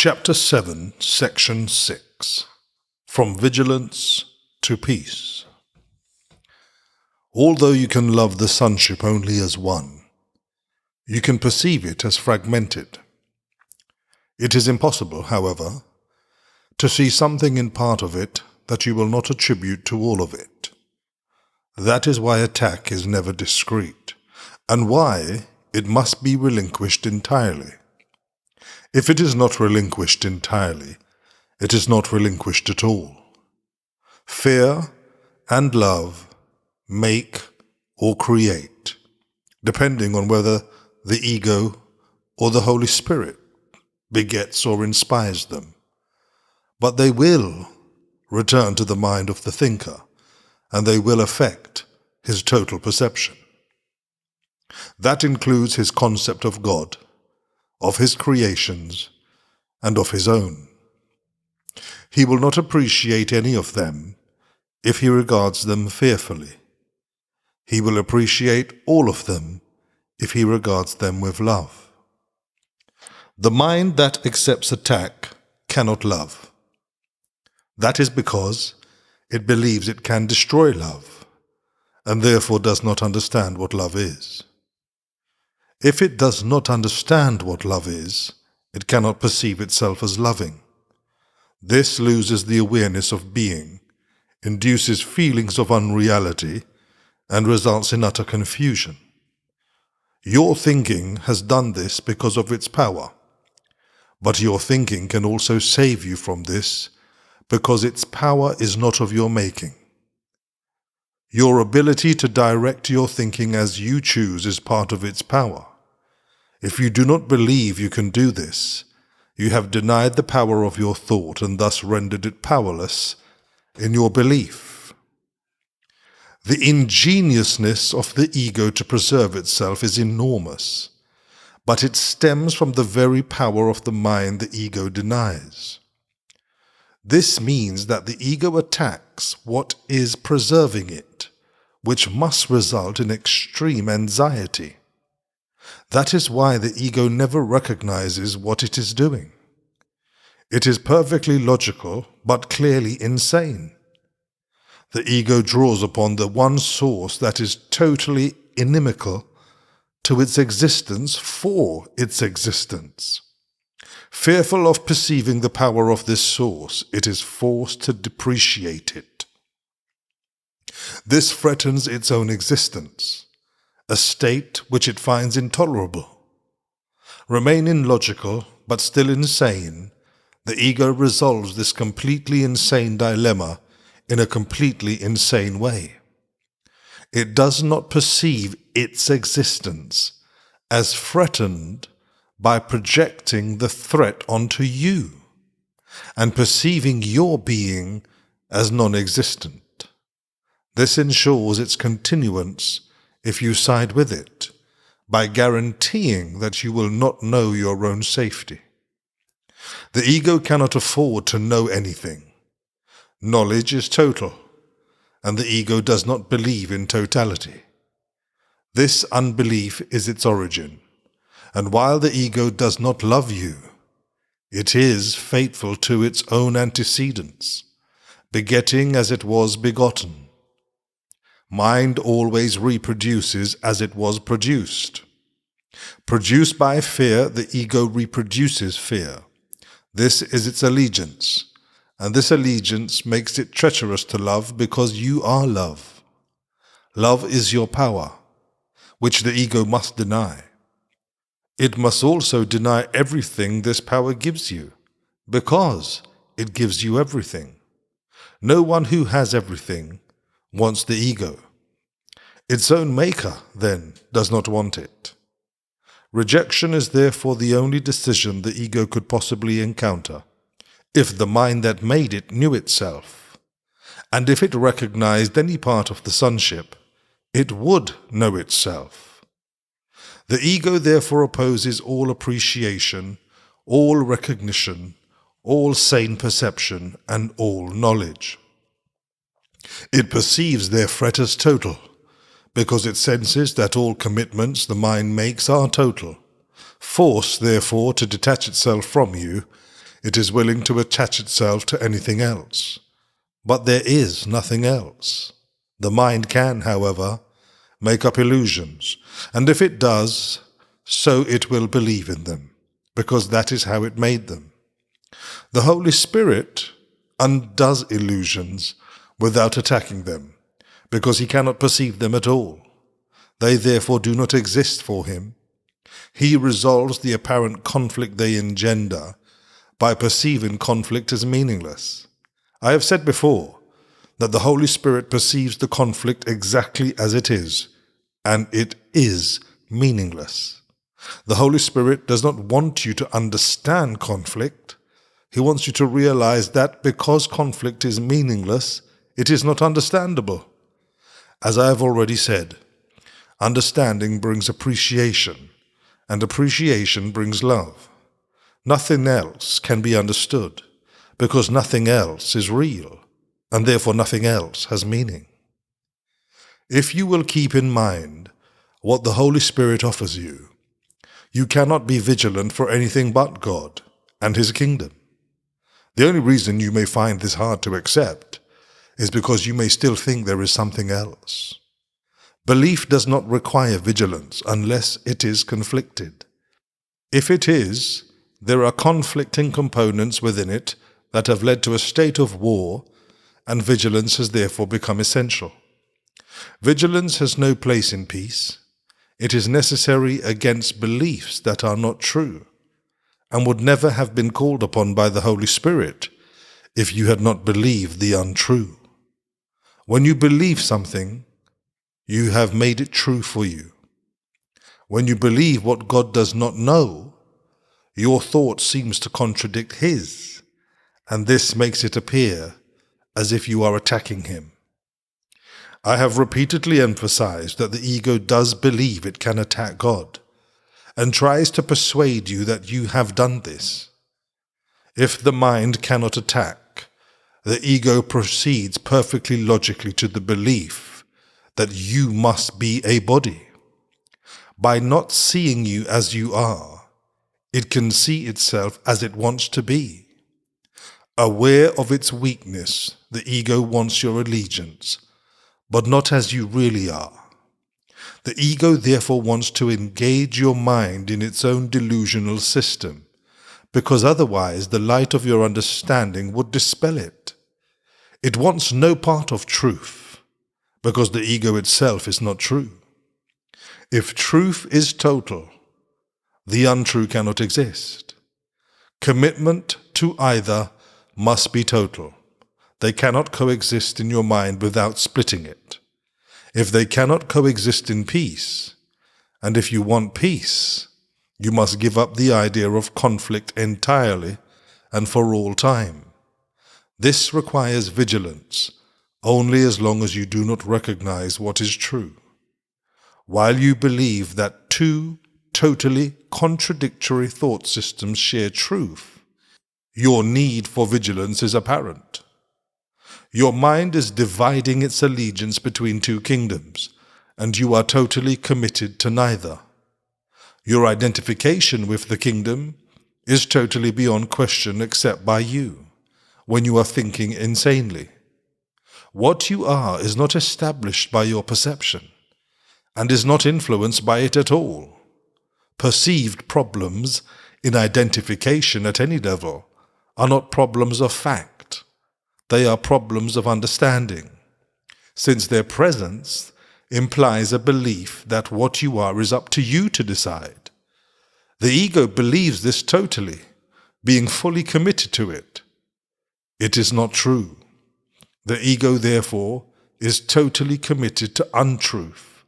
Chapter 7, Section 6. From Vigilance to Peace. Although you can love the sonship only as one, you can perceive it as fragmented. It is impossible, however, to see something in part of it that you will not attribute to all of it. That is why attack is never discreet, and why it must be relinquished entirely. If it is not relinquished entirely, it is not relinquished at all. Fear and love make or create, depending on whether the ego or the Holy Spirit begets or inspires them. But they will return to the mind of the thinker, and they will affect his total perception. That includes his concept of God, of his creations, and of his own. He will not appreciate any of them if he regards them fearfully. He will appreciate all of them if he regards them with love. The mind that accepts attack cannot love. That is because it believes it can destroy love, and therefore does not understand what love is. If it does not understand what love is, it cannot perceive itself as loving. This loses the awareness of being, induces feelings of unreality, and results in utter confusion. Your thinking has done this because of its power, but your thinking can also save you from this because its power is not of your making. Your ability to direct your thinking as you choose is part of its power. If you do not believe you can do this, you have denied the power of your thought and thus rendered it powerless in your belief. The ingeniousness of the ego to preserve itself is enormous, but it stems from the very power of the mind the ego denies. This means that the ego attacks what is preserving it, which must result in extreme anxiety. That is why the ego never recognizes what it is doing. It is perfectly logical, but clearly insane. The ego draws upon the one source that is totally inimical to its existence for its existence. Fearful of perceiving the power of this source, it is forced to depreciate it. This threatens its own existence, a state which it finds intolerable. Remaining logical, but still insane, the ego resolves this completely insane dilemma in a completely insane way. It does not perceive its existence as threatened by projecting the threat onto you and perceiving your being as non-existent. This ensures its continuance if you side with it, by guaranteeing that you will not know your own safety. The ego cannot afford to know anything. Knowledge is total, and the ego does not believe in totality. This unbelief is its origin, and while the ego does not love you, it is faithful to its own antecedents, begetting as it was begotten. Mind always reproduces as it was produced. Produced by fear, the ego reproduces fear. This is its allegiance, and this allegiance makes it treacherous to love because you are love. Love is your power, which the ego must deny. It must also deny everything this power gives you, because it gives you everything. No one who has everything wants the ego. Its own maker, then, does not want it. Rejection is therefore the only decision the ego could possibly encounter, if the mind that made it knew itself, and if it recognized any part of the sonship, it would know itself. The ego therefore opposes all appreciation, all recognition, all sane perception, and all knowledge. It perceives their threat as total, because it senses that all commitments the mind makes are total. Force, therefore, to detach itself from you It is willing to attach itself to anything else. But there is nothing else. The mind can, however, make up illusions, and if it does, so it will believe in them, because that is how it made them. The Holy Spirit undoes illusions without attacking them, because he cannot perceive them at all. They therefore do not exist for him. He resolves the apparent conflict they engender by perceiving conflict as meaningless. I have said before that the Holy Spirit perceives the conflict exactly as it is, and it is meaningless. The Holy Spirit does not want you to understand conflict. He wants you to realize that because conflict is meaningless, it is not understandable. As I have already said, understanding brings appreciation, and appreciation brings love. Nothing else can be understood, because nothing else is real, and therefore nothing else has meaning. If you will keep in mind what the Holy Spirit offers you, you cannot be vigilant for anything but God and His kingdom. The only reason you may find this hard to accept is because you may still think there is something else. Belief does not require vigilance unless it is conflicted. If it is, there are conflicting components within it that have led to a state of war, and vigilance has therefore become essential. Vigilance has no place in peace. It is necessary against beliefs that are not true, and would never have been called upon by the Holy Spirit if you had not believed the untrue. When you believe something, you have made it true for you. When you believe what God does not know, your thought seems to contradict His, and this makes it appear as if you are attacking Him. I have repeatedly emphasized that the ego does believe it can attack God, and tries to persuade you that you have done this. If the mind cannot attack, the ego proceeds perfectly logically to the belief that you must be a body. By not seeing you as you are, it can see itself as it wants to be. Aware of its weakness, the ego wants your allegiance, but not as you really are. The ego therefore wants to engage your mind in its own delusional system, because otherwise the light of your understanding would dispel it. It wants no part of truth, because the ego itself is not true. If truth is total, the untrue cannot exist. Commitment to either must be total. They cannot coexist in your mind without splitting it. If they cannot coexist in peace, and if you want peace, you must give up the idea of conflict entirely and for all time. This requires vigilance only as long as you do not recognize what is true. While you believe that two totally contradictory thought systems share truth, your need for vigilance is apparent. Your mind is dividing its allegiance between two kingdoms, and you are totally committed to neither. Your identification with the kingdom is totally beyond question except by you, when you are thinking insanely. What you are is not established by your perception, and is not influenced by it at all. Perceived problems in identification at any level are not problems of fact. They are problems of understanding, since their presence implies a belief that what you are is up to you to decide. The ego believes this totally, being fully committed to it. It is not true. The ego, therefore, is totally committed to untruth,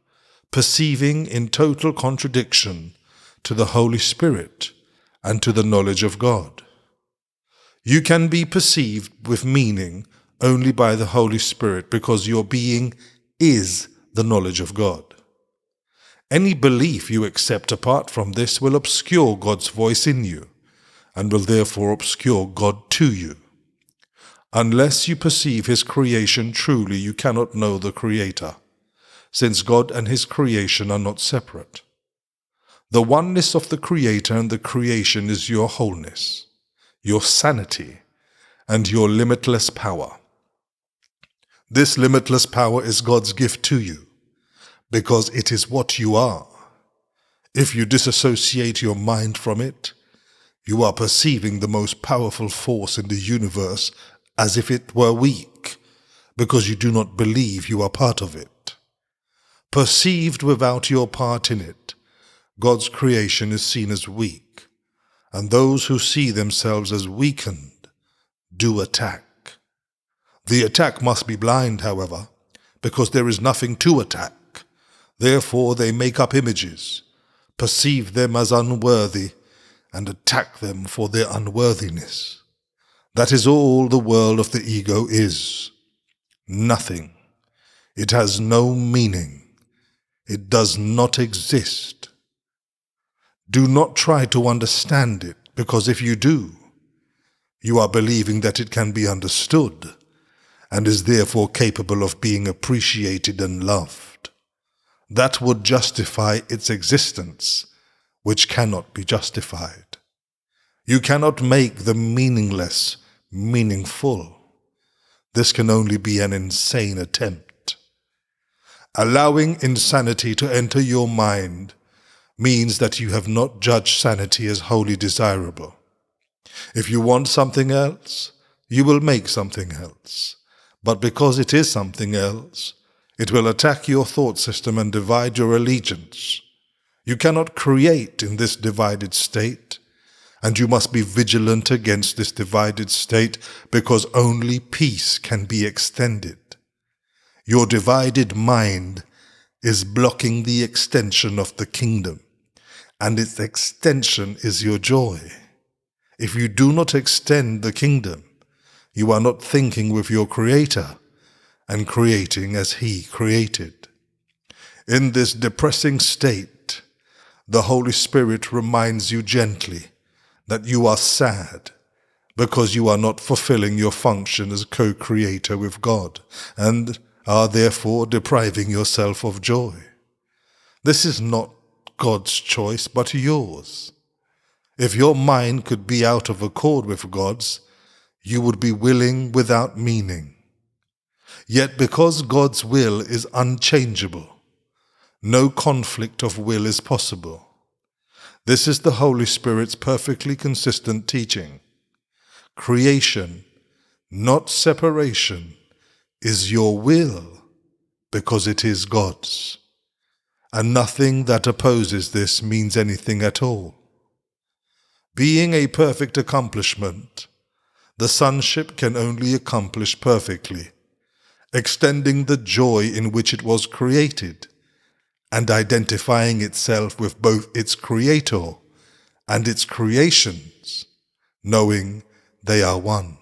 perceiving in total contradiction to the Holy Spirit and to the knowledge of God. You can be perceived with meaning only by the Holy Spirit because your being is the knowledge of God. Any belief you accept apart from this will obscure God's voice in you and will therefore obscure God to you. Unless you perceive His creation truly, you cannot know the Creator, since God and His creation are not separate. The oneness of the Creator and the creation is your wholeness. your sanity, and your limitless power. This limitless power is God's gift to you, because it is what you are. If you disassociate your mind from it, you are perceiving the most powerful force in the universe as if it were weak, because you do not believe you are part of it. Perceived without your part in it, God's creation is seen as weak, and those who see themselves as weakened do attack. The attack must be blind, however, because there is nothing to attack. Therefore they make up images, perceive them as unworthy, and attack them for their unworthiness. That is all the world of the ego is. Nothing. It has no meaning. It does not exist. Do not try to understand it, because if you do, you are believing that it can be understood and is therefore capable of being appreciated and loved. That would justify its existence, which cannot be justified. You cannot make the meaningless meaningful. This can only be an insane attempt. Allowing insanity to enter your mind means that you have not judged sanity as wholly desirable. If you want something else, you will make something else. But because it is something else, it will attack your thought system and divide your allegiance. You cannot create in this divided state, and you must be vigilant against this divided state, because only peace can be extended. Your divided mind is blocking the extension of the kingdom, and its extension is your joy. If you do not extend the kingdom, you are not thinking with your Creator and creating as He created. In this depressing state, the Holy Spirit reminds you gently that you are sad because you are not fulfilling your function as co-creator with God and are therefore depriving yourself of joy. This is not God's choice, but yours. If your mind could be out of accord with God's, you would be willing without meaning. Yet because God's will is unchangeable, no conflict of will is possible. This is the Holy Spirit's perfectly consistent teaching. Creation, not separation, is your will because it is God's. And nothing that opposes this means anything at all. Being a perfect accomplishment, the sonship can only accomplish perfectly, extending the joy in which it was created, and identifying itself with both its creator and its creations, knowing they are one.